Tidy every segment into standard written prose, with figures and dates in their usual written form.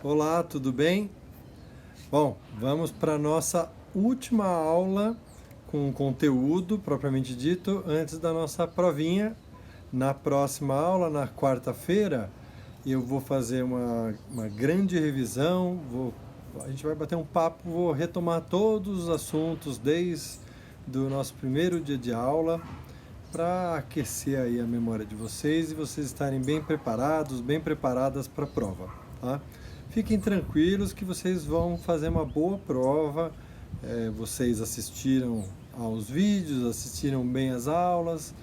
Olá, tudo bem? Bom, vamos para a nossa última aula com conteúdo propriamente dito antes da nossa provinha. Na próxima aula, na quarta-feira, eu vou fazer uma grande revisão, a gente vai bater um papo, vou retomar todos os assuntos desde o nosso primeiro dia de aula para aquecer aí a memória de vocês e vocês estarem bem preparados, bem preparadas para a prova, tá? Fiquem tranquilos que vocês vão fazer uma boa prova. Vocês assistiram aos vídeos, assistiram bem as aulas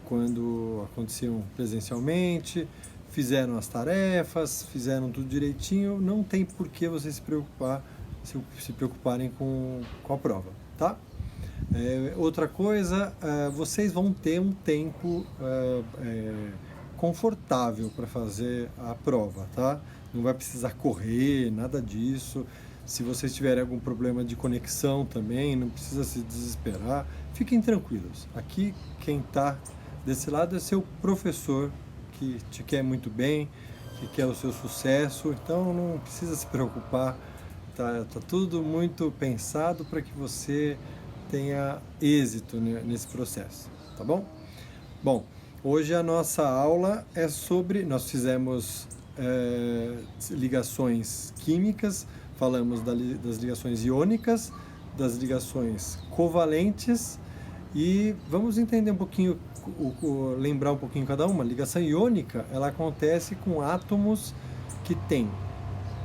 quando aconteciam presencialmente, fizeram as tarefas, fizeram tudo direitinho. Não tem por que vocês se preocuparem com a prova, tá? Outra coisa, vocês vão ter um tempo confortável para fazer a prova, tá? Não vai precisar correr, nada disso. Se vocês tiverem algum problema de conexão também, não precisa se desesperar. Fiquem tranquilos. Aqui quem está desse lado é seu professor, que te quer muito bem, que quer o seu sucesso. Então não precisa se preocupar. Tá tudo muito pensado para que você tenha êxito nesse processo, tá bom? Bom, hoje a nossa aula é sobre, nós fizemos ligações químicas, falamos das ligações iônicas, das ligações covalentes e vamos entender um pouquinho, lembrar um pouquinho cada uma. A ligação iônica, ela acontece com átomos que têm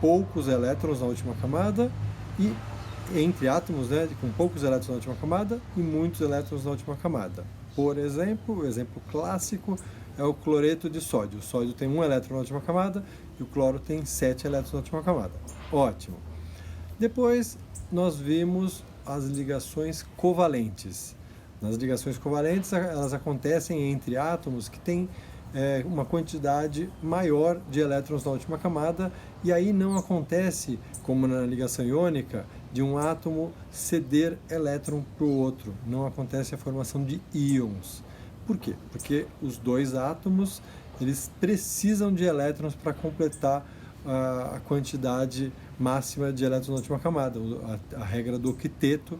poucos elétrons na última camada e entre átomos, né, com poucos elétrons na última camada e muitos elétrons na última camada. Por exemplo, o exemplo clássico é o cloreto de sódio. O sódio tem 1 elétron na última camada e o cloro tem 7 elétrons na última camada. Ótimo. Depois nós vimos as ligações covalentes. Nas ligações covalentes, elas acontecem entre átomos que têm uma quantidade maior de elétrons na última camada, e aí não acontece, como na ligação iônica, de um átomo ceder elétron para o outro. Não acontece a formação de íons. Por quê? Porque os dois átomos eles precisam de elétrons para completar a quantidade máxima de elétrons na última camada. A regra do octeto,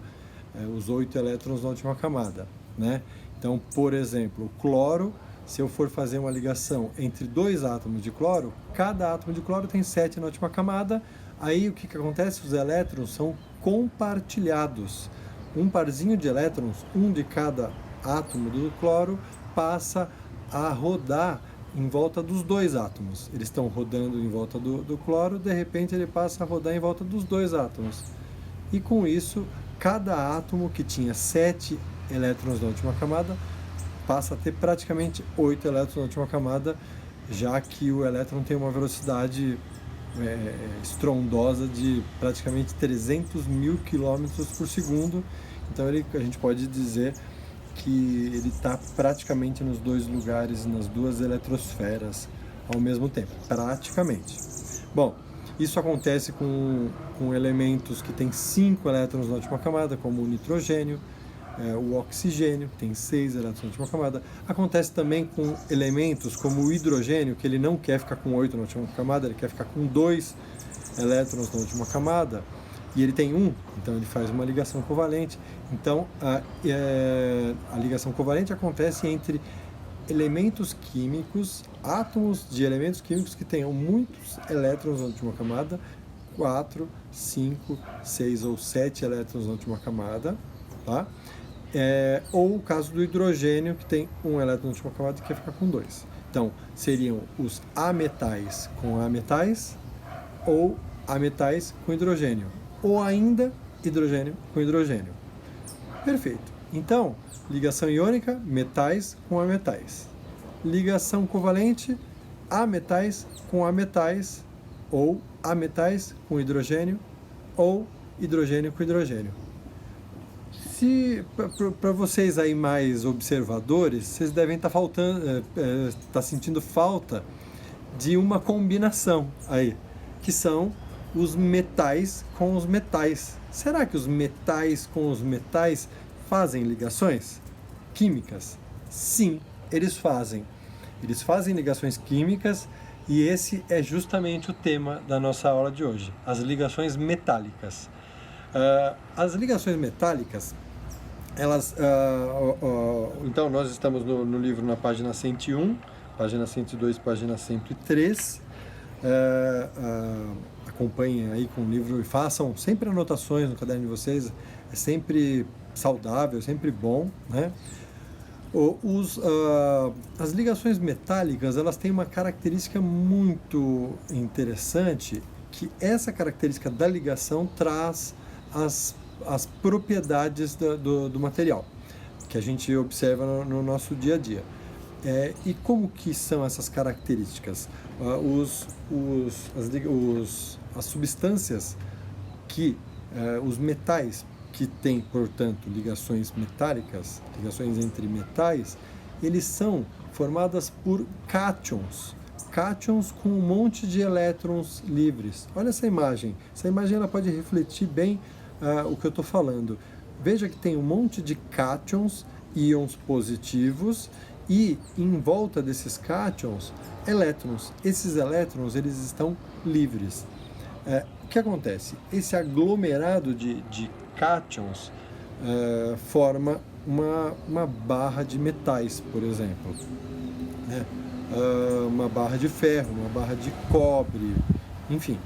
os 8 elétrons na última camada, né? Então, por exemplo, o cloro, se eu for fazer uma ligação entre dois átomos de cloro, cada átomo de cloro tem 7 na última camada. Aí o que acontece? Os elétrons são compartilhados. Um parzinho de elétrons, um de cada átomo do cloro, passa a rodar em volta dos dois átomos. Eles estão rodando em volta do cloro, de repente ele passa a rodar em volta dos dois átomos. E com isso, cada átomo que tinha 7 elétrons na última camada passa a ter praticamente 8 elétrons na última camada, já que o elétron tem uma velocidade estrondosa de praticamente 300 mil quilômetros por segundo. Então a gente pode dizer que ele está praticamente nos dois lugares, nas duas eletrosferas ao mesmo tempo, praticamente. Bom, isso acontece com elementos que têm 5 elétrons na última camada, como o nitrogênio, o oxigênio, que tem 6 elétrons na última camada. Acontece também com elementos como o hidrogênio, que ele não quer ficar com 8 na última camada, ele quer ficar com 2 elétrons na última camada, e ele tem 1, então ele faz uma ligação covalente. Então a ligação covalente acontece entre elementos químicos, átomos de elementos químicos que tenham muitos elétrons na última camada, 4, 5, 6 ou 7 elétrons na última camada, tá? Ou o caso do hidrogênio, que tem 1 elétron na última camada e quer ficar com 2. Então, seriam os ametais com ametais, ou ametais com hidrogênio, ou ainda hidrogênio com hidrogênio. Perfeito. Então, ligação iônica, metais com ametais. Ligação covalente, ametais com ametais, ou ametais com hidrogênio, ou hidrogênio com hidrogênio. Para vocês aí mais observadores, vocês devem estar sentindo falta de uma combinação aí, que são os metais com os metais. Será que os metais com os metais fazem ligações químicas? Sim, eles fazem. Eles fazem ligações químicas E esse é justamente o tema da nossa aula de hoje, as ligações metálicas. As ligações metálicas, elas... então, nós estamos no livro na página 101, página 102, página 103. Acompanhem aí com o livro e façam sempre anotações no caderno de vocês. É sempre saudável, sempre bom, né? As ligações metálicas, elas têm uma característica muito interessante, que essa característica da ligação traz as propriedades do material, que a gente observa no nosso dia a dia. E como que são essas características? As substâncias os metais que têm, portanto, ligações metálicas, ligações entre metais, eles são formadas por cátions com um monte de elétrons livres. Olha essa imagem. Essa imagem ela pode refletir bem o que eu estou falando. Veja que tem um monte de cátions, íons positivos, e em volta desses cátions, elétrons. Esses elétrons eles estão livres. O que acontece? Esse aglomerado de cátions forma uma barra de metais, por exemplo, né? Uma barra de ferro, uma barra de cobre, enfim.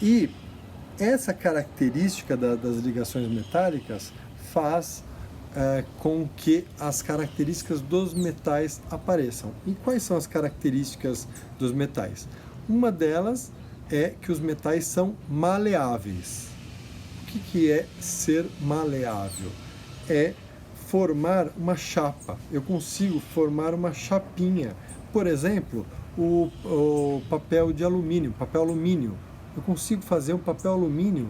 E essa característica das ligações metálicas faz com que as características dos metais apareçam. E quais são as características dos metais? Uma delas é que os metais são maleáveis. O que é ser maleável? É formar uma chapa. Eu consigo formar uma chapinha. Por exemplo, o papel de alumínio, papel alumínio. Eu consigo fazer um papel alumínio.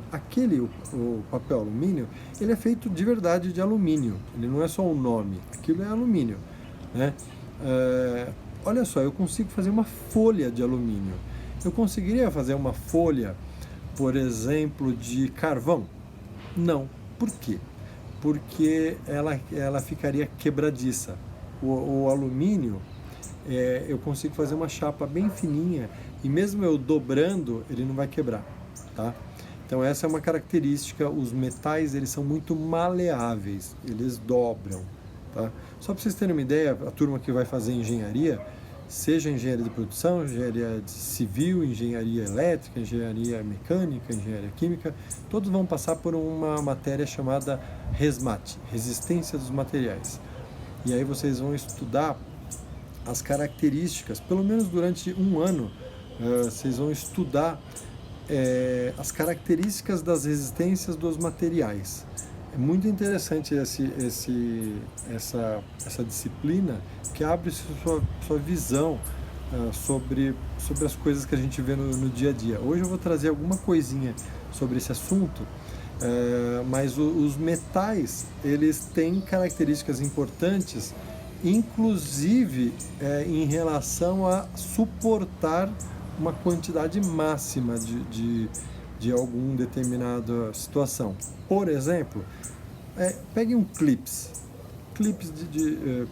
O papel alumínio, ele é feito de verdade de alumínio. Ele não é só um nome. Aquilo é alumínio, né? Olha só, eu consigo fazer uma folha de alumínio. Eu conseguiria fazer uma folha, por exemplo, de carvão? Não. Por quê? Porque ela ficaria quebradiça. O alumínio, eu consigo fazer uma chapa bem fininha e mesmo eu dobrando, ele não vai quebrar, tá? Então essa é uma característica, os metais eles são muito maleáveis, eles dobram, tá? Só para vocês terem uma ideia, a turma que vai fazer engenharia, seja engenharia de produção, engenharia civil, engenharia elétrica, engenharia mecânica, engenharia química, todos vão passar por uma matéria chamada RESMAT, resistência dos materiais. E aí vocês vão estudar as características, pelo menos durante um ano, vocês vão estudar as características das resistências dos materiais. É muito interessante essa disciplina que abre sua visão sobre as coisas que a gente vê no dia a dia. Hoje eu vou trazer alguma coisinha sobre esse assunto, mas os metais eles têm características importantes, inclusive em relação a suportar uma quantidade máxima de alguma determinada situação. Por exemplo, pegue um clips de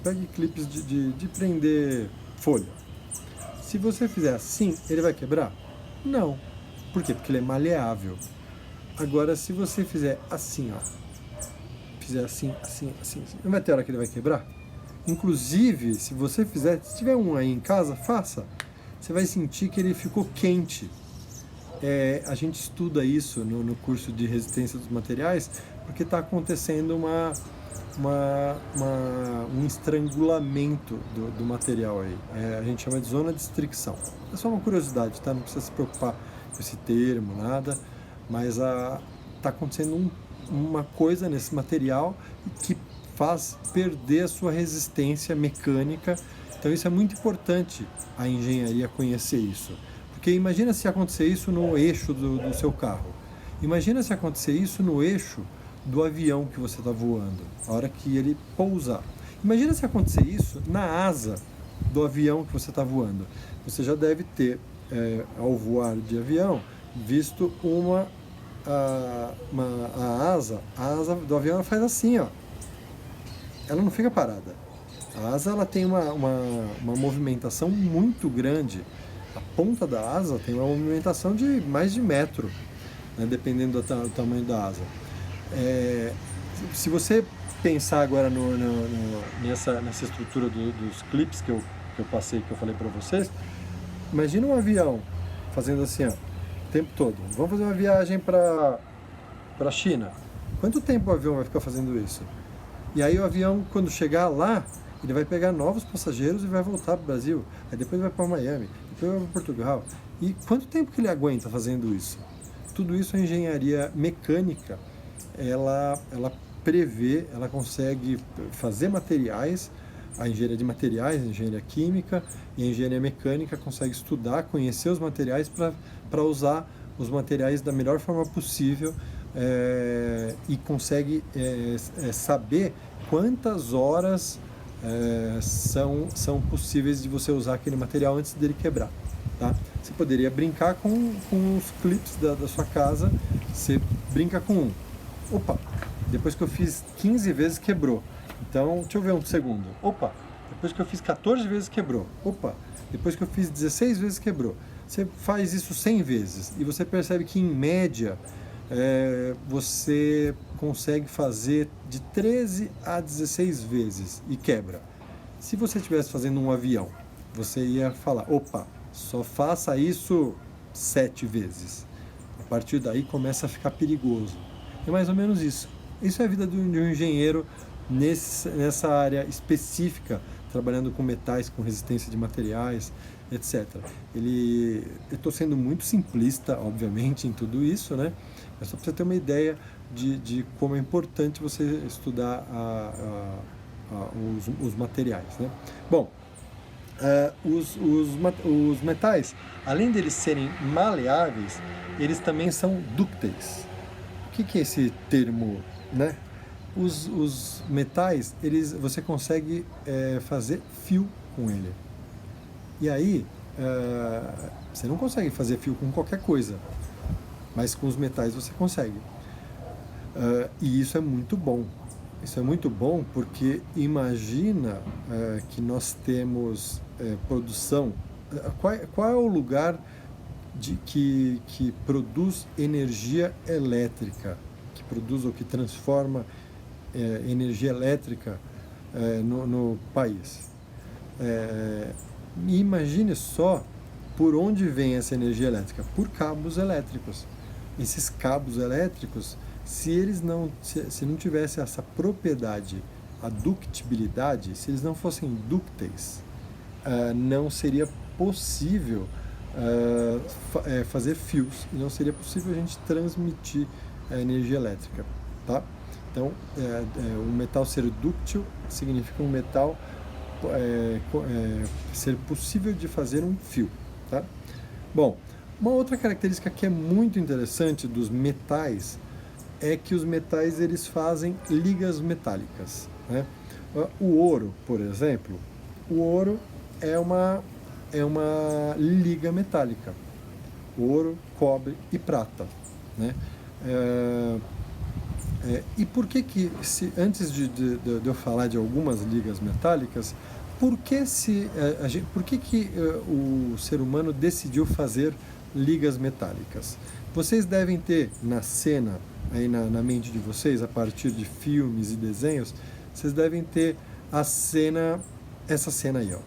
prender folha. Se você fizer assim, ele vai quebrar? Não. Por quê? Porque ele é maleável. Agora, se você fizer assim, fizer assim, não vai ter hora que ele vai quebrar? Inclusive, se você fizer, se tiver um aí em casa, faça. Você vai sentir que ele ficou quente. A gente estuda isso no curso de resistência dos materiais, porque está acontecendo um estrangulamento do material aí. A gente chama de zona de estricção. É só uma curiosidade, tá? Não precisa se preocupar com esse termo, nada, mas está acontecendo uma coisa nesse material que faz perder a sua resistência mecânica. Então isso é muito importante a engenharia conhecer isso. Porque imagina se acontecer isso no eixo do seu carro. Imagina se acontecer isso no eixo do avião que você está voando, a hora que ele pousar. Imagina se acontecer isso na asa do avião que você está voando. Você já deve ter, ao voar de avião, visto a asa do avião ela faz assim, ó. Ela não fica parada. A asa ela tem uma movimentação muito grande A ponta da asa tem uma movimentação de mais de metro, né, dependendo do tamanho da asa. Se você pensar agora nessa estrutura dos clips que eu passei, que eu falei para vocês, imagina um avião fazendo assim, ó, o tempo todo. Vamos fazer uma viagem para a China. Quanto tempo o avião vai ficar fazendo isso? E aí o avião, quando chegar lá, ele vai pegar novos passageiros e vai voltar para o Brasil. Aí depois vai para Miami, depois vai para Portugal. E quanto tempo que ele aguenta fazendo isso? Tudo isso a engenharia mecânica, ela prevê, ela consegue fazer materiais, a engenharia de materiais, a engenharia química e a engenharia mecânica consegue estudar, conhecer os materiais para usar os materiais da melhor forma possível, e consegue saber quantas horas são possíveis de você usar aquele material antes dele quebrar. Tá? Você poderia brincar com os clips da sua casa, você brinca com um. Opa, depois que eu fiz 15 vezes quebrou. Então, deixa eu ver um segundo. Opa, depois que eu fiz 14 vezes quebrou. Opa, depois que eu fiz 16 vezes quebrou. Você faz isso 100 vezes e você percebe que, em média, você consegue fazer de 13 a 16 vezes e quebra. Se você estivesse fazendo um avião, você ia falar, opa, só faça isso 7 vezes. A partir daí começa a ficar perigoso. É mais ou menos isso. Isso é a vida de um engenheiro nessa área específica, trabalhando com metais, com resistência de materiais, etc. Eu estou sendo muito simplista, obviamente, em tudo isso, né? É só para você ter uma ideia de como é importante você estudar os materiais, né? Bom, os metais, além deles serem maleáveis, eles também são dúcteis. O que é esse termo, né? Os metais, você consegue fazer fio com ele. E aí, você não consegue fazer fio com qualquer coisa, mas com os metais você consegue. E isso é muito bom. Isso é muito bom porque imagina que nós temos produção. Qual é o lugar que produz energia elétrica, que produz ou que transforma energia elétrica no país? Imagine só por onde vem essa energia elétrica, por cabos elétricos. Esses cabos elétricos, se não tivesse essa propriedade, a ductibilidade, se eles não fossem dúcteis, não seria possível fazer fios, e não seria possível a gente transmitir a energia elétrica, tá? Então, o metal ser dúctil significa um metal ser possível de fazer um fio, tá? Bom, uma outra característica que é muito interessante dos metais é que os metais eles fazem ligas metálicas, né? O ouro, por exemplo, o ouro é uma liga metálica. Ouro, cobre e prata, né? E por que antes de eu falar de algumas ligas metálicas, por que o ser humano decidiu fazer ligas metálicas? Vocês devem ter na cena, aí na mente de vocês, a partir de filmes e desenhos, vocês devem ter essa cena aí, ó.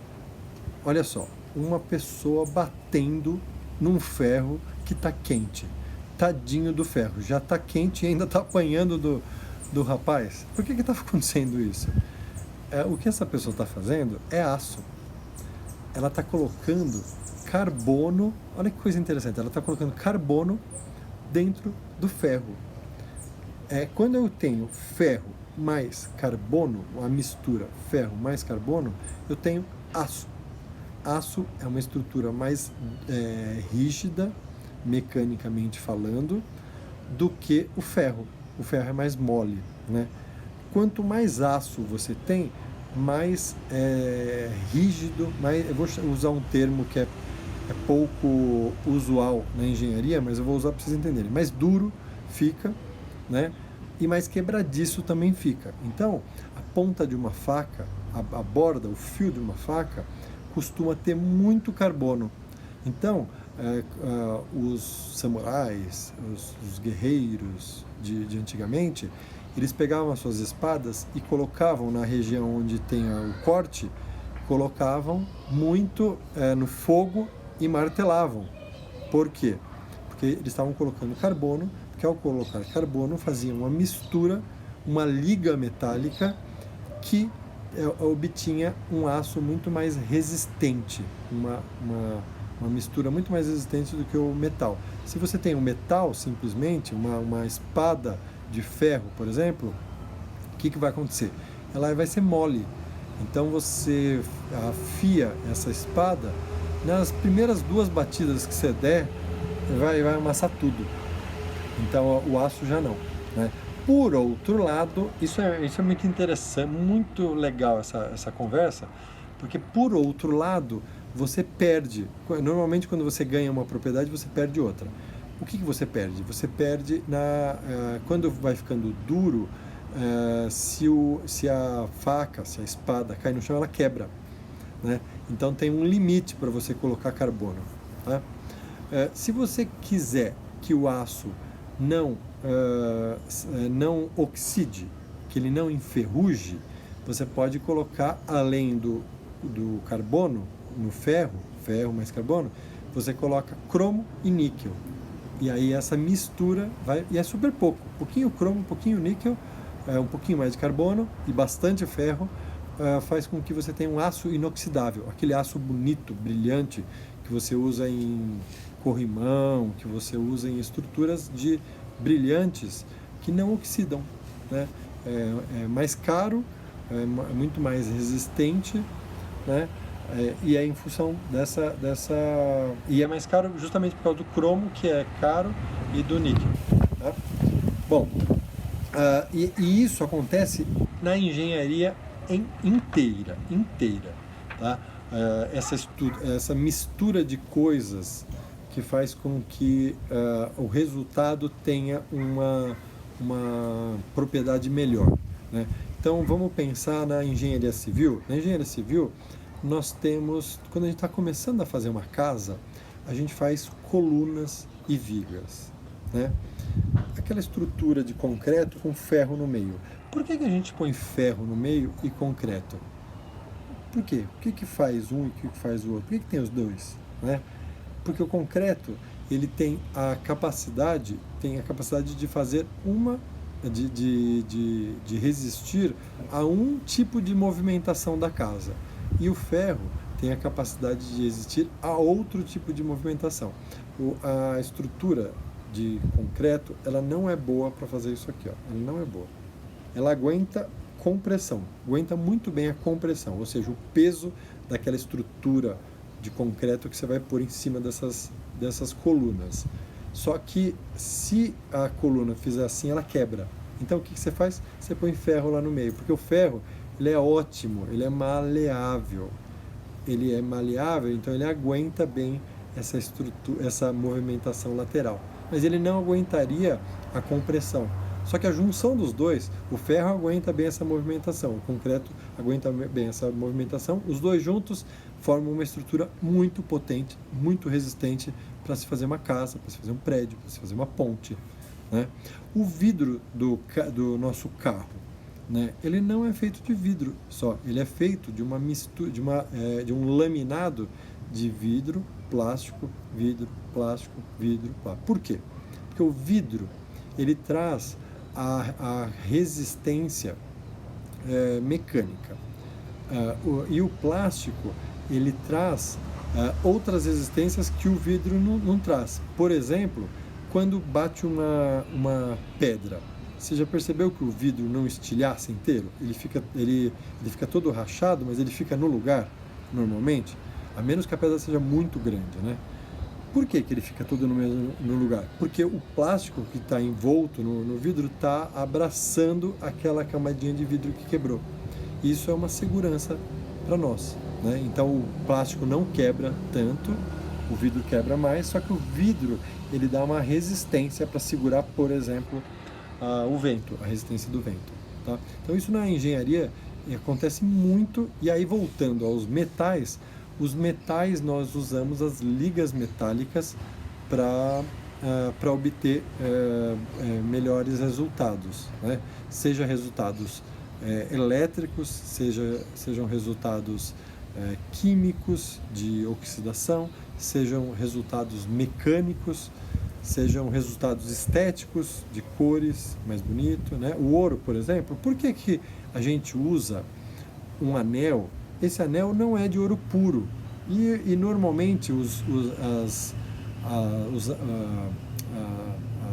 Olha só, uma pessoa batendo num ferro que está quente. Tadinho do ferro, já está quente e ainda está apanhando do rapaz. Por que está acontecendo isso? O que essa pessoa está fazendo é aço. Ela está colocando carbono, olha que coisa interessante, ela está colocando carbono dentro do ferro. Quando eu tenho ferro mais carbono, a mistura ferro mais carbono, eu tenho aço. Aço é uma estrutura mais rígida, mecanicamente falando, do que o ferro. O ferro é mais mole, né? Quanto mais aço você tem, mais rígido, eu vou usar um termo que é pouco usual na engenharia, mas eu vou usar para vocês entenderem. Mais duro fica, né? E mais quebradiço também fica. Então, a ponta de uma faca, a borda, o fio de uma faca, costuma ter muito carbono. Então, os samurais, os guerreiros de antigamente, eles pegavam as suas espadas e colocavam na região onde tem o corte, colocavam muito no fogo e martelavam. Por quê? Porque eles estavam colocando carbono, porque ao colocar carbono faziam uma mistura, uma liga metálica que obtinha um aço muito mais resistente, uma mistura muito mais resistente do que o metal. Se você tem um metal, simplesmente, uma espada de ferro, por exemplo, o que vai acontecer? Ela vai ser mole. Então você afia essa espada, nas primeiras 2 batidas que você der, vai amassar tudo. Então o aço já não, né? Por outro lado, isso é muito interessante, muito legal essa conversa, porque por outro lado, você perde. Normalmente quando você ganha uma propriedade, você perde outra. O que você perde? Você perde quando vai ficando duro, se a faca, se a espada cai no chão, ela quebra, né? Então tem um limite para você colocar carbono, tá? Se você quiser que o aço não oxide, que ele não enferruje, você pode colocar, além do carbono, no ferro mais carbono, você coloca cromo e níquel. E aí essa mistura e é super pouco, um pouquinho cromo, um pouquinho níquel, um pouquinho mais de carbono e bastante ferro, faz com que você tenha um aço inoxidável, aquele aço bonito, brilhante, que você usa em corrimão, que você usa em estruturas brilhantes que não oxidam, né? É mais caro, é muito mais resistente, né? E é em função dessa... E é mais caro justamente por causa do cromo, que é caro, e do níquel, tá? Bom, e isso acontece na engenharia inteira, tá? Essa mistura de coisas que faz com que o resultado tenha uma propriedade melhor, né? Então vamos pensar na engenharia civil. Na engenharia civil, nós temos, quando a gente está começando a fazer uma casa, a gente faz colunas e vigas, né? Aquela estrutura de concreto com ferro no meio. Por que a gente põe ferro no meio e concreto? Por quê? O que faz um e o que faz o outro? Por que tem os dois, né? Porque o concreto, ele tem a capacidade de fazer de resistir a um tipo de movimentação da casa. E o ferro tem a capacidade de resistir a outro tipo de movimentação. A estrutura de concreto, ela não é boa para fazer isso aqui, ó. Ela não é boa. Ela aguenta compressão, aguenta muito bem a compressão, ou seja, o peso daquela estrutura de concreto que você vai pôr em cima dessas colunas. Só que se a coluna fizer assim, ela quebra. Então o que você faz? Você põe ferro lá no meio, porque o ferro, ele é ótimo, ele é maleável. Ele é maleável, então ele aguenta bem essa movimentação lateral. Mas ele não aguentaria a compressão. Só que a junção dos dois, o ferro aguenta bem essa movimentação, o concreto aguenta bem essa movimentação, os dois juntos formam uma estrutura muito potente, muito resistente para se fazer uma casa, para se fazer um prédio, para se fazer uma ponte, né? O vidro do nosso carro, né? Ele não é feito de vidro só, ele é feito de uma mistura, de um laminado de vidro, plástico, vidro, plástico, vidro, plástico. Por quê? Porque o vidro, ele traz a resistência mecânica, e o plástico, ele traz outras resistências que o vidro não traz. Por exemplo, quando bate uma pedra, você já percebeu que o vidro não estilhaça inteiro? Ele fica todo rachado, mas ele fica no lugar, normalmente, a menos que a pedra seja muito grande, né? Por que ele fica todo no lugar? Porque o plástico que está envolto no vidro está abraçando aquela camadinha de vidro que quebrou. Isso é uma segurança para nós, né? Então o plástico não quebra tanto, o vidro quebra mais, só que o vidro, ele dá uma resistência para segurar, por exemplo, o vento, a resistência do vento, tá? Então isso na engenharia acontece muito. E aí, voltando aos metais, Os metais, nós usamos as ligas metálicas para obter melhores resultados, né? Seja resultados elétricos, sejam resultados químicos de oxidação, sejam resultados mecânicos, sejam resultados estéticos, de cores, mais bonito, né? O ouro, por exemplo, por que a gente usa um anel? Esse anel não é de ouro puro e normalmente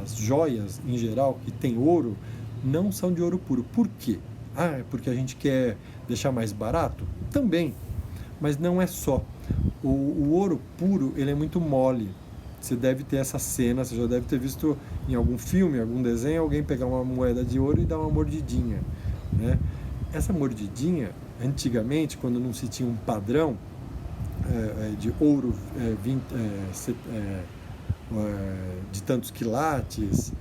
as joias em geral que tem ouro não são de ouro puro. Por quê? Ah, é porque a gente quer deixar mais barato? Também, mas não é só. O ouro puro, ele é muito mole. Você deve ter essa cena, você já deve ter visto em algum filme, algum desenho, alguém pegar uma moeda de ouro e dar uma mordidinha, né? Essa mordidinha, antigamente, quando não se tinha um padrão de ouro de tantos quilates,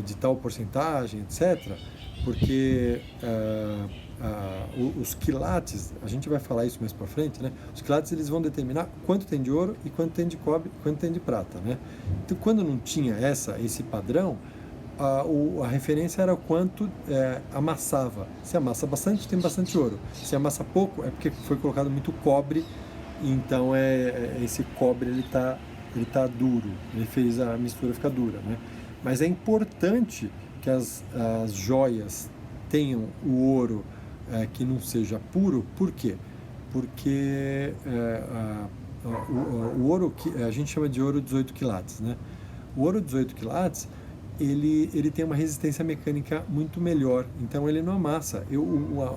de tal porcentagem, etc., porque os quilates, a gente vai falar isso mais para frente, né? Os quilates, eles vão determinar quanto tem de ouro e quanto tem de cobre e quanto tem de prata, né? Então, quando não tinha esse padrão, a referência era o quanto amassava. Se amassa bastante, tem bastante ouro. Se amassa pouco, é porque foi colocado muito cobre, então esse cobre ele tá duro, ele fez a mistura ficar dura, né? Mas é importante que as joias tenham o ouro que não seja puro. Por quê? Porque o ouro que a gente chama de ouro 18 quilates, né? O ouro 18 quilates, ele tem uma resistência mecânica muito melhor, então ele não amassa.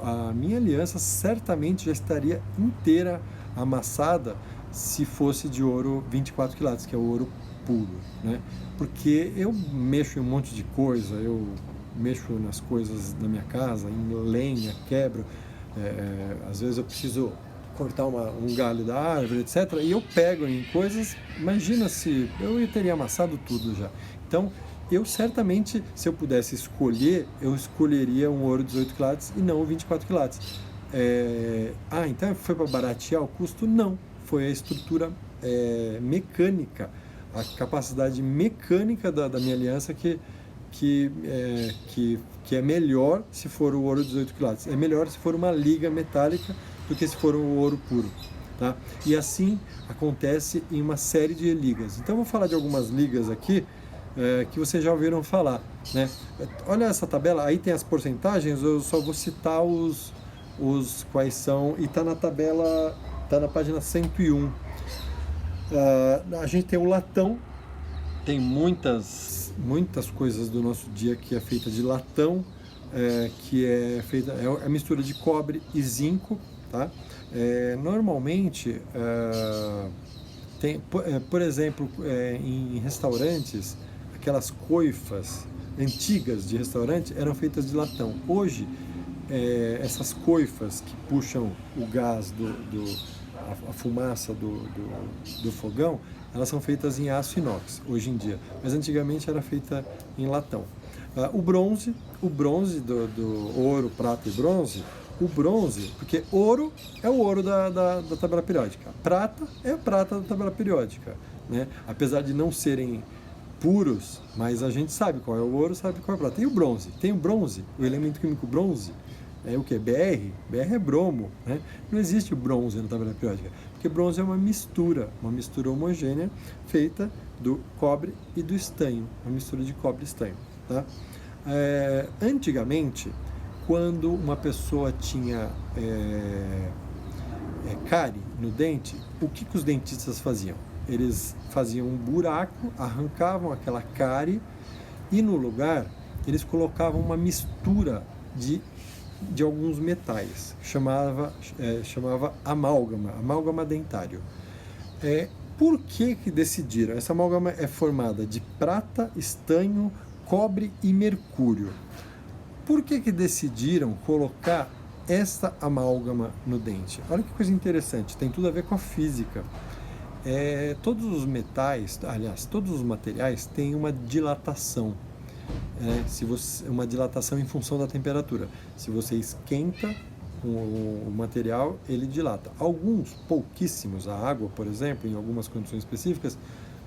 A minha aliança certamente já estaria inteira amassada se fosse de ouro 24 quilates, que é o ouro puro, né? Porque eu mexo em um monte de coisa, eu mexo nas coisas da minha casa, em lenha, quebro, às vezes eu preciso cortar um galho da árvore, etc. E eu pego em coisas, imagina se eu teria amassado tudo já. Então, eu certamente, se eu pudesse escolher, eu escolheria um ouro 18 quilates e não o 24 quilates. Então foi para baratear o custo? Não, foi a estrutura mecânica, a capacidade mecânica da minha aliança que é melhor se for o ouro 18 quilates. É melhor se for uma liga metálica do que se for um ouro puro, tá? E assim acontece em uma série de ligas. Então eu vou falar de algumas ligas aqui que vocês já ouviram falar, né? Olha essa tabela, aí tem as porcentagens, eu só vou citar os quais são, e está na tabela, está na página 101. A gente tem o latão, tem muitas coisas do nosso dia que é feita de latão, que é feita, é a mistura de cobre e zinco, tá? Normalmente, tem, por exemplo, em restaurantes, aquelas coifas antigas de restaurante eram feitas de latão. Hoje, essas coifas que puxam o gás, a fumaça do fogão, elas são feitas em aço inox, hoje em dia. Mas antigamente era feita em latão. O bronze do ouro, prata e bronze, o bronze, porque ouro é o ouro da tabela periódica, prata é a prata da tabela periódica, né? Apesar de não serem puros, mas a gente sabe qual é o ouro, sabe qual é a prata. E o bronze? Tem o bronze, o elemento químico bronze, é o que? BR? BR é bromo, né? Não existe o bronze na tabela periódica, porque bronze é uma mistura homogênea feita do cobre e do estanho, uma mistura de cobre e estanho, tá? Antigamente, quando uma pessoa tinha cárie no dente, o que os dentistas faziam? Eles faziam um buraco, arrancavam aquela cárie e no lugar eles colocavam uma mistura de alguns metais, chamava amálgama dentário. Por que decidiram? Essa amálgama é formada de prata, estanho, cobre e mercúrio. Por que decidiram colocar esta amálgama no dente? Olha que coisa interessante, tem tudo a ver com a física. Todos os metais, aliás, todos os materiais têm uma dilatação. Uma dilatação em função da temperatura. Se você esquenta, o material, ele dilata. Alguns, pouquíssimos, a água, por exemplo, em algumas condições específicas,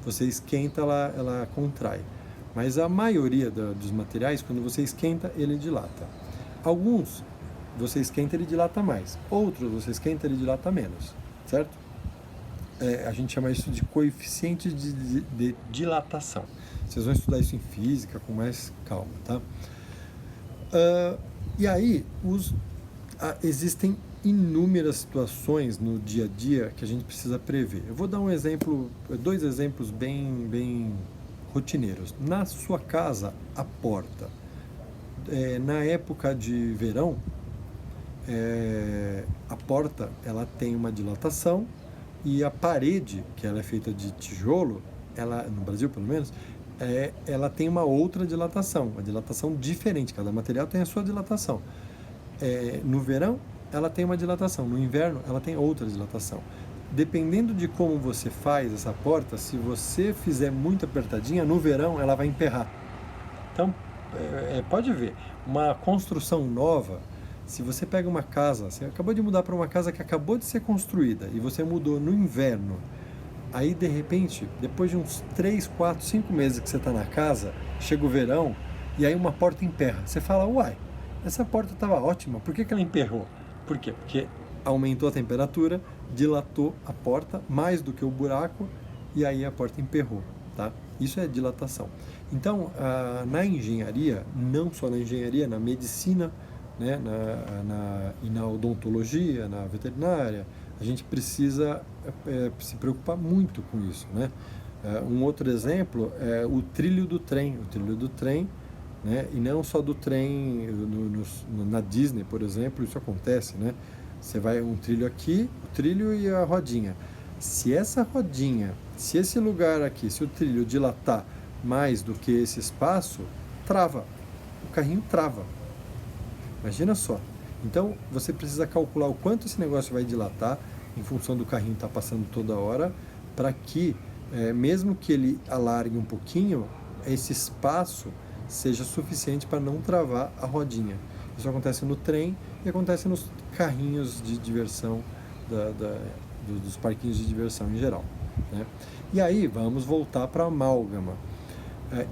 você esquenta, ela contrai. Mas a maioria dos materiais, quando você esquenta, ele dilata. Alguns, você esquenta, ele dilata mais. Outros, você esquenta, ele dilata menos, certo? A gente chama isso de coeficiente de dilatação. Vocês vão estudar isso em física com mais calma, tá? E aí, existem inúmeras situações no dia a dia que a gente precisa prever. Eu vou dar um exemplo, dois exemplos bem rotineiros. Na sua casa, a porta. Na época de verão, a porta ela tem uma dilatação e a parede, que ela é feita de tijolo, no Brasil pelo menos, ela tem uma outra dilatação, uma dilatação diferente. Cada material tem a sua dilatação. No verão, ela tem uma dilatação. No inverno, ela tem outra dilatação. Dependendo de como você faz essa porta, se você fizer muito apertadinha, no verão ela vai emperrar. Então, pode ver, uma construção nova, se você pega uma casa, você acabou de mudar para uma casa que acabou de ser construída e você mudou no inverno, aí de repente, depois de uns 3, 4, 5 meses que você está na casa, chega o verão e aí uma porta emperra. Você fala, uai, essa porta estava ótima, por que ela emperrou? Por quê? Porque aumentou a temperatura, dilatou a porta mais do que o buraco e aí a porta emperrou, tá? Isso é dilatação. Então, na engenharia, não só na engenharia, na medicina, né, e na odontologia, na veterinária, a gente precisa se preocupar muito com isso, né? Um outro exemplo é o trilho do trem. O trilho do trem, né? E não só do trem na Disney, por exemplo, isso acontece, né? Você vai um trilho aqui, o trilho e a rodinha. Se essa rodinha, se esse lugar aqui, se o trilho dilatar mais do que esse espaço, trava. O carrinho trava. Imagina só. Então, você precisa calcular o quanto esse negócio vai dilatar, em função do carrinho estar passando toda hora, para que, mesmo que ele alargue um pouquinho, esse espaço seja suficiente para não travar a rodinha. Isso acontece no trem e acontece nos carrinhos de diversão, dos parquinhos de diversão em geral, né? E aí, vamos voltar para a amálgama.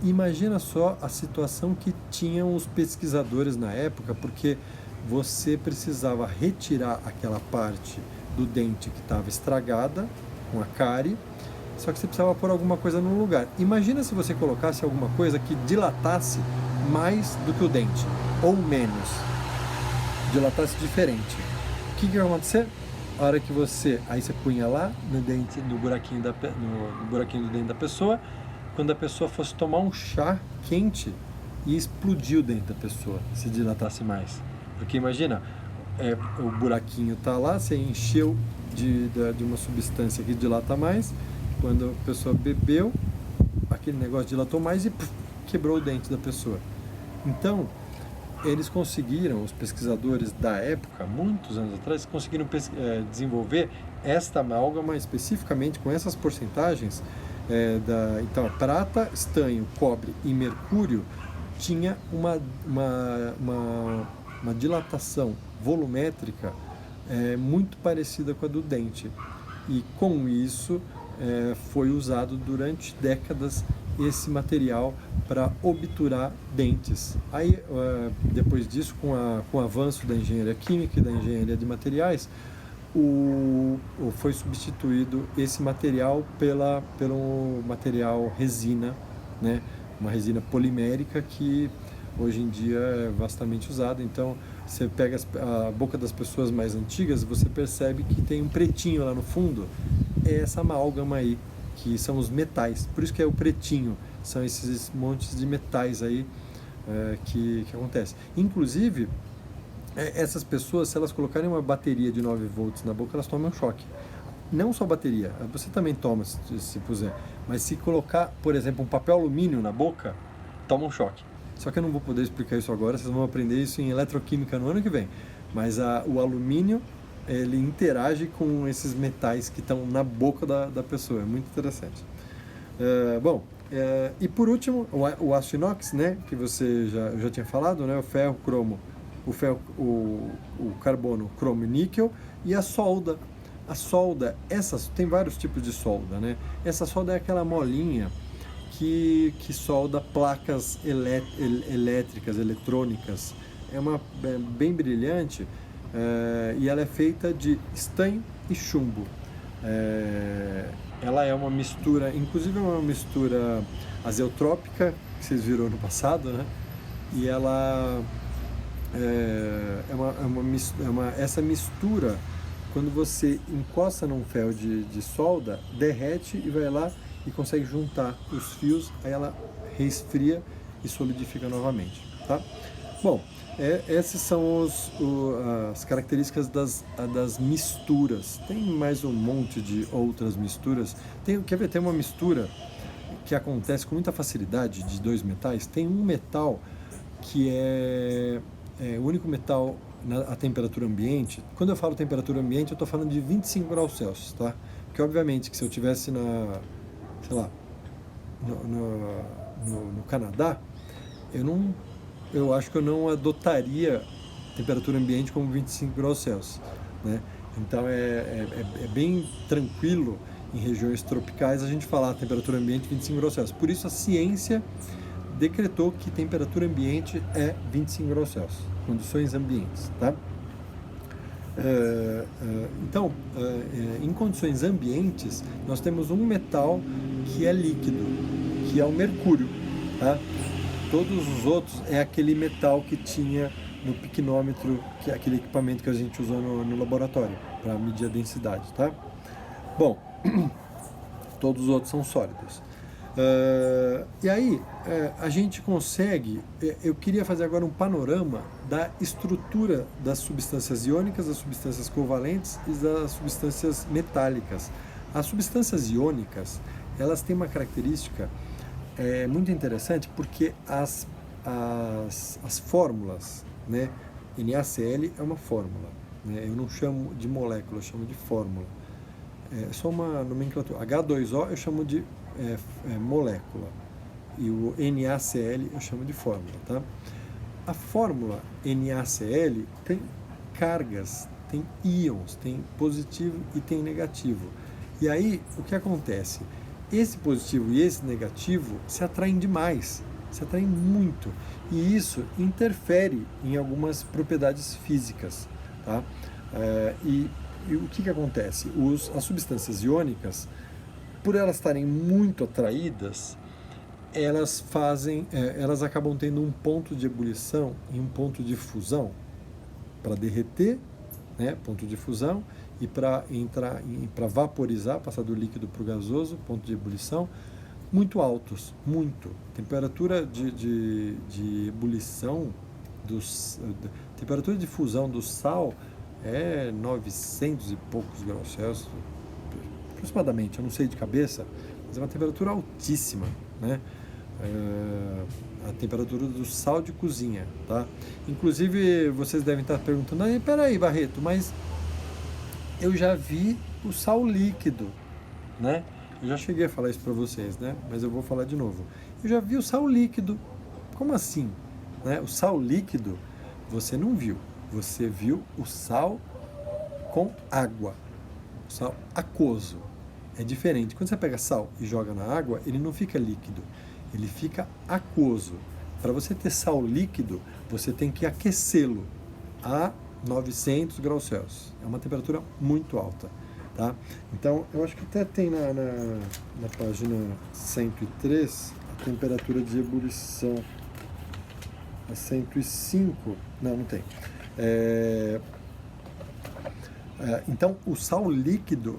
Imagina só a situação que tinham os pesquisadores na época, porque você precisava retirar aquela parte do dente que estava estragada, com a cárie, só que você precisava pôr alguma coisa no lugar. Imagina se você colocasse alguma coisa que dilatasse mais do que o dente, ou menos, dilatasse diferente. O que vai acontecer? A hora que aí você punha lá no buraquinho do dente da pessoa, quando a pessoa fosse tomar um chá quente, ia explodir o dente da pessoa, se dilatasse mais. Porque imagina, o buraquinho está lá, você encheu de uma substância que dilata mais, quando a pessoa bebeu, aquele negócio dilatou mais e quebrou o dente da pessoa. Então, eles conseguiram, os pesquisadores da época, muitos anos atrás, conseguiram desenvolver esta amálgama especificamente com essas porcentagens. Então, prata, estanho, cobre e mercúrio tinha uma dilatação volumétrica muito parecida com a do dente. E com isso foi usado durante décadas esse material para obturar dentes. Aí, depois disso, com o avanço da engenharia química e da engenharia de materiais, foi substituído esse material pelo material resina, né? Uma resina polimérica que hoje em dia é vastamente usada. Então, você pega a boca das pessoas mais antigas, você percebe que tem um pretinho lá no fundo. É essa amálgama aí, que são os metais. Por isso que é o pretinho, são esses montes de metais aí que acontecem. Inclusive, essas pessoas, se elas colocarem uma bateria de 9 volts na boca, elas tomam um choque. Não só bateria, você também toma se puser, mas se colocar, por exemplo, um papel alumínio na boca, toma um choque. Só que eu não vou poder explicar isso agora, vocês vão aprender isso em eletroquímica no ano que vem. Mas o alumínio, ele interage com esses metais que estão na boca da pessoa, é muito interessante. E por último, o aço inox, né, que você já tinha falado, né, o ferro, cromo o carbono, cromo e níquel, e a solda. A solda, tem vários tipos de solda, né? Essa solda é aquela molinha que solda placas elétricas, eletrônicas. É bem brilhante, e ela é feita de estanho e chumbo. Ela é uma mistura, inclusive é uma mistura azeotrópica, que vocês viram no passado, né? E ela essa mistura, quando você encosta num ferro de solda, derrete e vai lá e consegue juntar os fios, aí ela resfria e solidifica novamente, tá? Bom, essas são as características das misturas. Tem mais um monte de outras misturas. Quer ver, tem uma mistura que acontece com muita facilidade de dois metais. Tem um metal que é o único metal a temperatura ambiente. Quando eu falo temperatura ambiente, eu estou falando de 25 graus Celsius, tá? Porque obviamente que se eu estivesse sei lá, no Canadá, eu acho que eu não adotaria temperatura ambiente como 25 graus Celsius, né? Então é bem tranquilo em regiões tropicais a gente falar temperatura ambiente 25 graus Celsius. Por isso a ciência decretou que temperatura ambiente é 25 graus Celsius, condições ambientes, tá? Então, em condições ambientes, nós temos um metal que é líquido, que é o mercúrio, tá? Todos os outros é aquele metal que tinha no piquenômetro, que é aquele equipamento que a gente usou no laboratório para medir a densidade, tá? Bom, todos os outros são sólidos. E aí, a gente consegue... Eu queria fazer agora um panorama da estrutura das substâncias iônicas, das substâncias covalentes e das substâncias metálicas. As substâncias iônicas, elas têm uma característica muito interessante, porque as fórmulas, né? NaCl é uma fórmula, né? Eu não chamo de molécula, eu chamo de fórmula. É só uma nomenclatura. H2O eu chamo de molécula, e o NaCl eu chamo de fórmula, tá? A fórmula NaCl tem cargas, tem íons, tem positivo e tem negativo. E aí, o que acontece? Esse positivo e esse negativo se atraem demais, se atraem muito, e isso interfere em algumas propriedades físicas, tá? E o que acontece? As substâncias iônicas, por elas estarem muito atraídas, elas acabam tendo um ponto de ebulição e um ponto de fusão para derreter, né, ponto de fusão, e para vaporizar, passar do líquido para o gasoso, ponto de ebulição, muito altos, muito. Temperatura de ebulição, temperatura de fusão do sal é 900 e poucos graus Celsius, aproximadamente, eu não sei de cabeça, mas é uma temperatura altíssima, né? A temperatura do sal de cozinha, tá? Inclusive, vocês devem estar perguntando, peraí, Barreto, mas eu já vi o sal líquido, né? Eu já cheguei a falar isso para vocês, né? Mas eu vou falar de novo. Eu já vi o sal líquido. Como assim? Né? O sal líquido você não viu. Você viu o sal com água. O sal aquoso. É diferente. Quando você pega sal e joga na água, ele não fica líquido. Ele fica aquoso. Para você ter sal líquido, você tem que aquecê-lo a 900 graus Celsius. É uma temperatura muito alta. Tá? Então, eu acho que até tem na página 103 a temperatura de ebulição. A 105, não tem. Então, o sal líquido,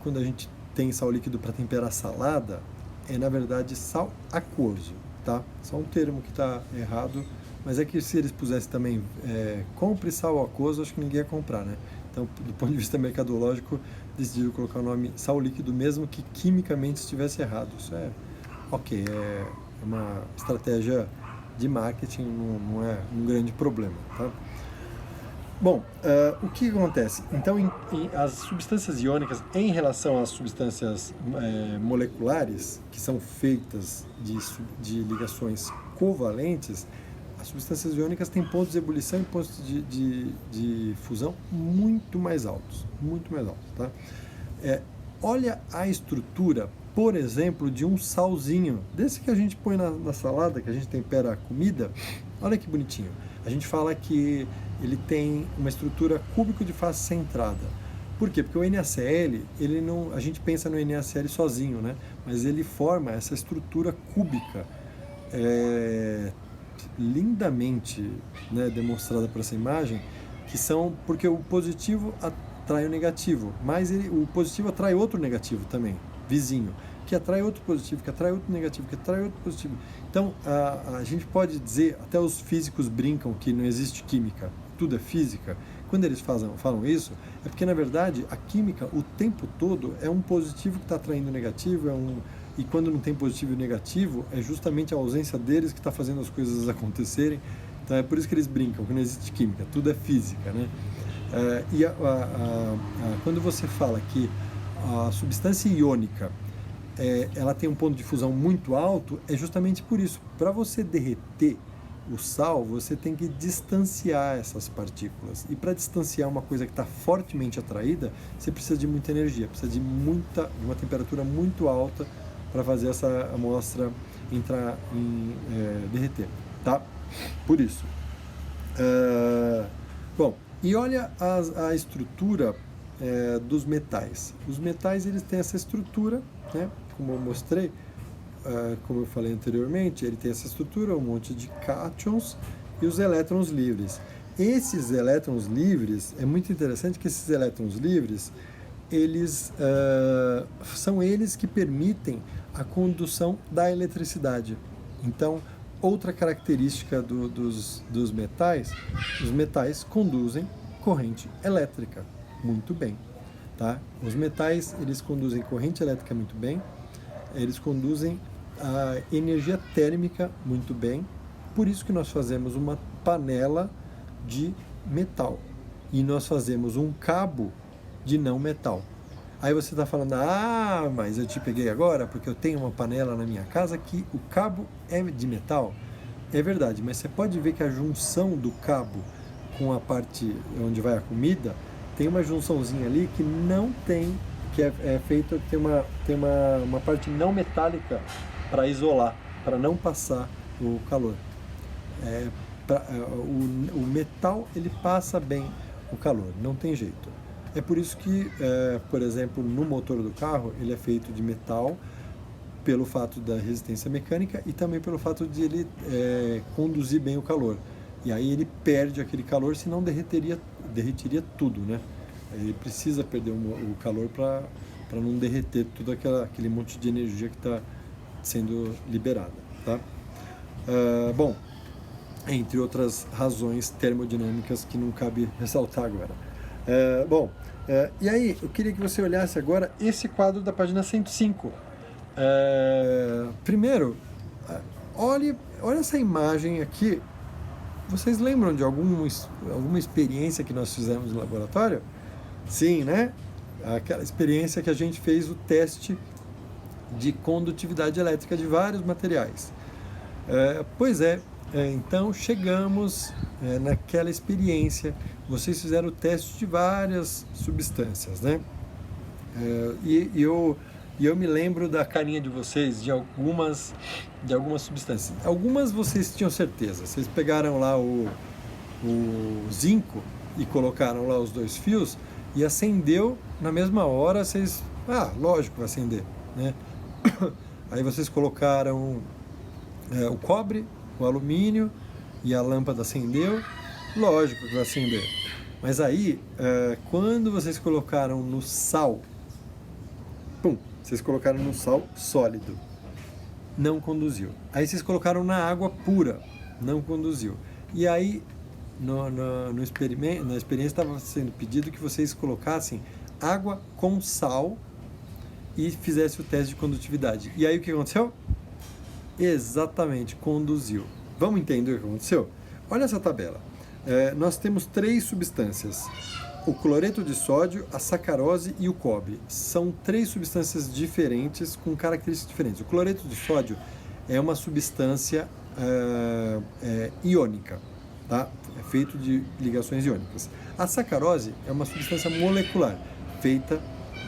quando a gente tem sal líquido para temperar salada, é na verdade sal aquoso, tá? Só um termo que está errado, mas é que se eles pusessem também compre sal aquoso, acho que ninguém ia comprar, né? Então, do ponto de vista mercadológico, decidiram colocar o nome sal líquido, mesmo que quimicamente estivesse errado. Isso é ok, é uma estratégia de marketing, não é um grande problema, tá? Bom, o que acontece? Então, as substâncias iônicas, em relação às substâncias moleculares, que são feitas de ligações covalentes, as substâncias iônicas têm pontos de ebulição e pontos de fusão muito mais altos, tá? Olha a estrutura, por exemplo, de um salzinho, desse que a gente põe na salada, que a gente tempera a comida. Olha que bonitinho. A gente fala que ele tem uma estrutura cúbico de face centrada. Por quê? Porque o NaCl, ele não, a gente pensa no NaCl sozinho, né? Mas ele forma essa estrutura cúbica, lindamente, né, demonstrada por essa imagem, que são porque o positivo atrai o negativo, mas o positivo atrai outro negativo também, vizinho, que atrai outro positivo, que atrai outro negativo, que atrai outro positivo. Então, a gente pode dizer, até os físicos brincam que não existe química, tudo é física. Quando eles falam isso, é porque, na verdade, a química, o tempo todo, é um positivo que está atraindo negativo, e quando não tem positivo e negativo, é justamente a ausência deles que está fazendo as coisas acontecerem. Então, é por isso que eles brincam, que não existe química, tudo é física, né? Quando você fala que a substância iônica ela tem um ponto de fusão muito alto, é justamente por isso. Para você derreter o sal, você tem que distanciar essas partículas. E para distanciar uma coisa que está fortemente atraída, você precisa de muita energia, precisa de uma temperatura muito alta para fazer essa amostra entrar em derreter, tá? Por isso. Bom, e olha a estrutura dos metais. Os metais, eles têm essa estrutura, né? Como eu mostrei, como eu falei anteriormente, ele tem essa estrutura, um monte de cátions e os elétrons livres. Esses elétrons livres, é muito interessante que esses elétrons livres, eles são eles que permitem a condução da eletricidade. Então, outra característica dos metais, os metais conduzem corrente elétrica muito bem, tá? Os metais, eles conduzem corrente elétrica muito bem, eles conduzem a energia térmica muito bem, por isso que nós fazemos uma panela de metal e nós fazemos um cabo de não metal. Aí você está falando, mas eu te peguei agora porque eu tenho uma panela na minha casa que o cabo é de metal. É verdade, mas você pode ver que a junção do cabo com a parte onde vai a comida, tem uma junçãozinha ali que não tem, que é feita, tem uma parte não metálica para isolar, para não passar o calor. O metal, ele passa bem o calor, não tem jeito. É por isso que, por exemplo, no motor do carro, ele é feito de metal, pelo fato da resistência mecânica e também pelo fato de ele conduzir bem o calor. E aí ele perde aquele calor, senão derreteria tudo, né? Ele precisa perder o calor para não derreter tudo aquele monte de energia que está sendo liberada, tá? Bom, entre outras razões termodinâmicas que não cabe ressaltar agora. E aí eu queria que você olhasse agora esse quadro da página 105. Primeiro, olha essa imagem aqui. Vocês lembram de alguma experiência que nós fizemos no laboratório? Sim, né? Aquela experiência que a gente fez o teste de condutividade elétrica de vários materiais. Então chegamos naquela experiência, vocês fizeram o teste de várias substâncias, né? E eu me lembro da carinha de vocês de algumas substâncias. Algumas vocês tinham certeza, vocês pegaram lá o zinco e colocaram lá os 2 fios e acendeu na mesma hora, vocês... lógico que vai acender, né? Aí vocês colocaram o cobre, o alumínio e a lâmpada acendeu, lógico que vai acender. Mas aí, quando vocês colocaram no sal, vocês colocaram no sal sólido, não conduziu. Aí vocês colocaram na água pura, não conduziu. E aí, na experiência estava sendo pedido que vocês colocassem água com sal e fizessem o teste de condutividade. E aí o que aconteceu? Exatamente, conduziu. Vamos entender o que aconteceu? Olha essa tabela. Nós temos 3 substâncias. O cloreto de sódio, a sacarose e o cobre. São 3 substâncias diferentes com características diferentes. O cloreto de sódio é uma substância iônica, tá? É feito de ligações iônicas. A sacarose é uma substância molecular feita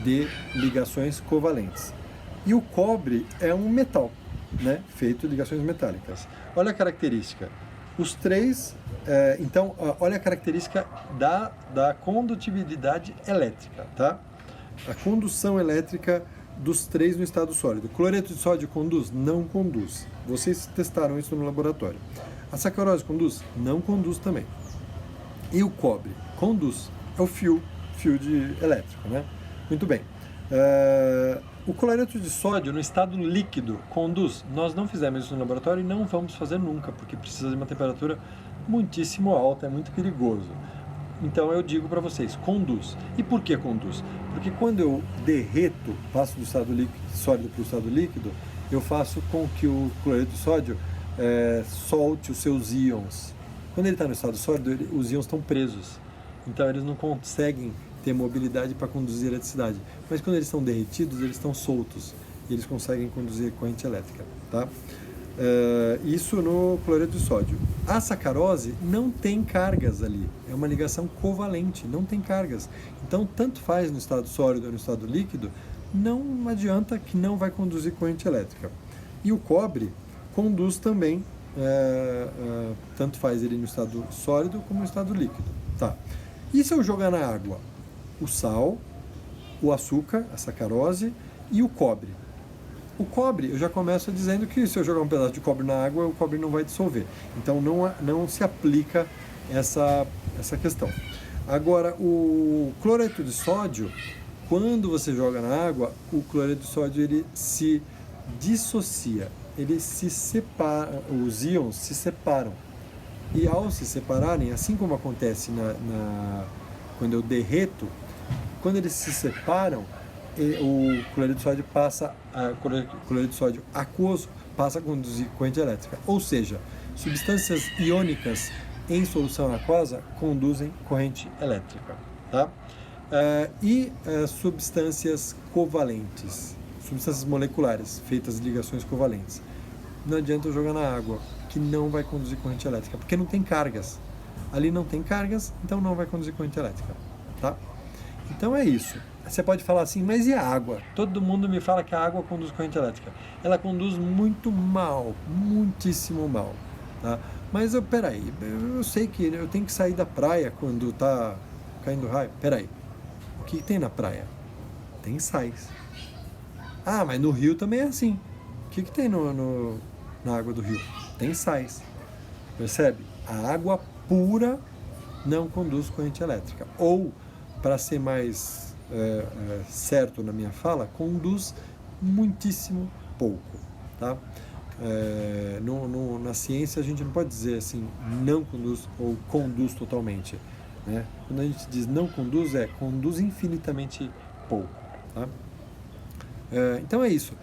de ligações covalentes. E o cobre é um metal, né? Feito de ligações metálicas. Olha a característica. Os três, então, olha a característica da condutibilidade elétrica, tá? A condução elétrica dos três no estado sólido. Cloreto de sódio conduz? Não conduz. Vocês testaram isso no laboratório. A sacarose conduz? Não conduz também. E o cobre? Conduz. É o fio elétrico, né? Muito bem. O cloreto de sódio no estado líquido conduz? Nós não fizemos isso no laboratório e não vamos fazer nunca, porque precisa de uma temperatura muitíssimo alta, é muito perigoso. Então eu digo para vocês, conduz. E por que conduz? Porque quando eu derreto, passo do estado sólido para o estado líquido, eu faço com que o cloreto de sódio solte os seus íons. Quando ele está no estado sólido, os íons estão presos. Então eles não conseguem ter mobilidade para conduzir eletricidade. Mas quando eles estão derretidos, eles estão soltos. E eles conseguem conduzir corrente elétrica. Tá? Isso no cloreto de sódio. A sacarose não tem cargas ali. É uma ligação covalente, não tem cargas. Então, tanto faz no estado sólido ou no estado líquido, não adianta que não vai conduzir corrente elétrica. E o cobre conduz também, tanto faz ele no estado sólido como no estado líquido. Tá. E se eu jogar na água o sal, o açúcar, a sacarose e o cobre? O cobre, eu já começo dizendo que se eu jogar um pedaço de cobre na água, o cobre não vai dissolver. Então não se aplica essa questão. Agora, o cloreto de sódio, quando você joga na água, o cloreto de sódio ele se dissocia, ele se separa, os íons se separam. E ao se separarem, assim como acontece quando eu derreto, quando eles se separam, o cloreto de sódio cloreto de sódio aquoso passa a conduzir corrente elétrica. Ou seja, substâncias iônicas em solução aquosa conduzem corrente elétrica. Tá? Substâncias covalentes, substâncias moleculares feitas de ligações covalentes. Não adianta eu jogar na água, que não vai conduzir corrente elétrica, porque não tem cargas. Ali não tem cargas, então não vai conduzir corrente elétrica. Tá? Então é isso. Você pode falar assim, mas e a água? Todo mundo me fala que a água conduz corrente elétrica. Ela conduz muito mal, muitíssimo mal. Tá? Mas peraí, eu sei que eu tenho que sair da praia quando está caindo raio. Peraí, o que tem na praia? Tem sais. Ah, mas no rio também é assim. O que tem na água do rio? Tem sais. Percebe? A água pura não conduz corrente elétrica. Ou, para ser mais certo na minha fala, conduz muitíssimo pouco. Tá? Na ciência a gente não pode dizer assim, não conduz ou conduz totalmente. Né? Quando a gente diz não conduz, conduz infinitamente pouco. Tá? Então é isso.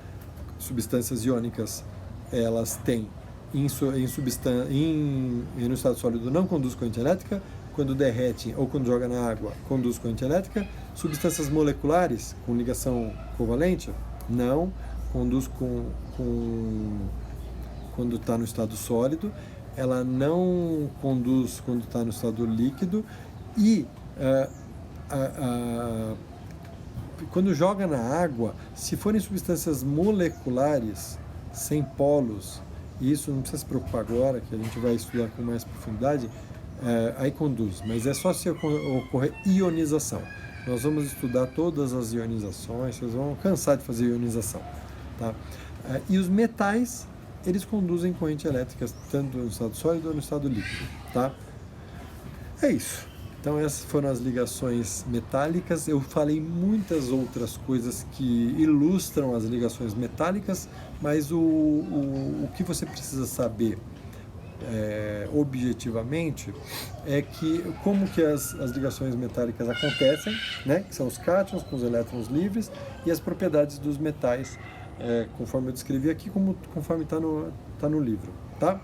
Substâncias iônicas, elas têm no estado sólido não conduz corrente elétrica, quando derrete ou quando joga na água conduz corrente elétrica. Substâncias moleculares com ligação covalente não conduz quando está no estado sólido, ela não conduz quando está no estado líquido e quando joga na água, se forem substâncias moleculares sem polos, e isso não precisa se preocupar agora, que a gente vai estudar com mais profundidade, aí conduz, mas é só se ocorrer ionização. Nós vamos estudar todas as ionizações, vocês vão cansar de fazer ionização. Tá? E os metais, eles conduzem corrente elétrica tanto no estado sólido ou no estado líquido. Tá? É isso. Então essas foram as ligações metálicas. Eu falei muitas outras coisas que ilustram as ligações metálicas, mas o que você precisa saber objetivamente é como que as ligações metálicas acontecem, né? Que são os cátions com os elétrons livres e as propriedades dos metais, conforme eu descrevi aqui, conforme está no livro. Tá?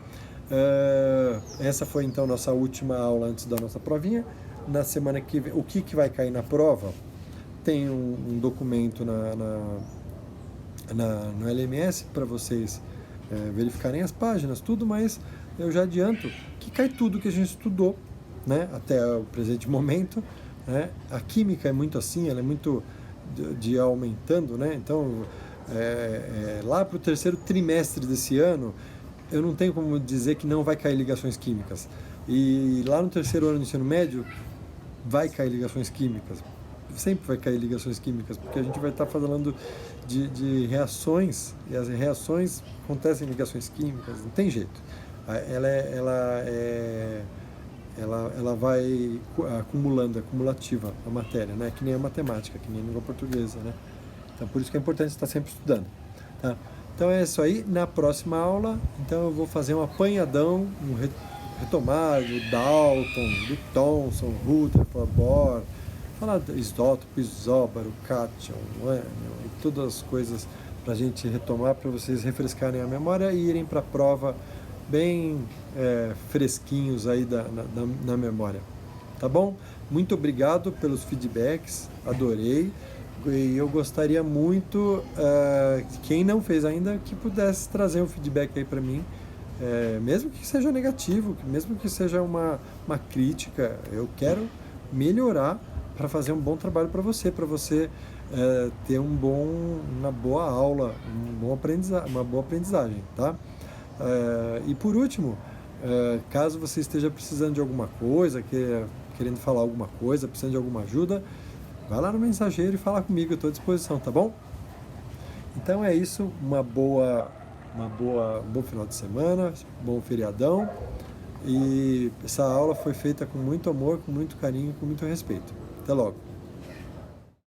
Essa foi então nossa última aula antes da nossa provinha. Na semana que vem, o que vai cair na prova? Tem um documento no LMS para vocês verificarem as páginas, tudo, mas eu já adianto que cai tudo que a gente estudou, né, até o presente momento, né? A química é muito assim, ela é muito de aumentando, né? Então, lá para o terceiro trimestre desse ano, eu não tenho como dizer que não vai cair ligações químicas. E lá no terceiro ano do ensino médio, vai cair ligações químicas. Sempre vai cair ligações químicas, porque a gente vai estar falando de reações, e as reações acontecem em ligações químicas, não tem jeito. Ela vai acumulando, acumulativa a matéria, né? Que nem a matemática, que nem a língua portuguesa, né? Então, por isso que é importante estar sempre estudando, tá? Então é isso aí. Na próxima aula, então eu vou fazer um apanhadão, retomar do Dalton, do Thomson, Rutherford, Bohr, falar do isótopo, isóbaro, cátion, e todas as coisas para a gente retomar, para vocês refrescarem a memória e irem para a prova bem fresquinhos aí na memória. Tá bom? Muito obrigado pelos feedbacks, adorei. E eu gostaria muito, quem não fez ainda, que pudesse trazer um feedback aí para mim, mesmo que seja negativo, mesmo que seja uma crítica. Eu quero melhorar para fazer um bom trabalho para você ter uma boa aula, uma boa aprendizagem, tá? E por último, caso você esteja precisando de alguma coisa, querendo falar alguma coisa, precisando de alguma ajuda, vai lá no mensageiro e fala comigo, eu estou à disposição, tá bom? Então é isso, um bom final de semana, bom feriadão, e essa aula foi feita com muito amor, com muito carinho, com muito respeito. Até logo!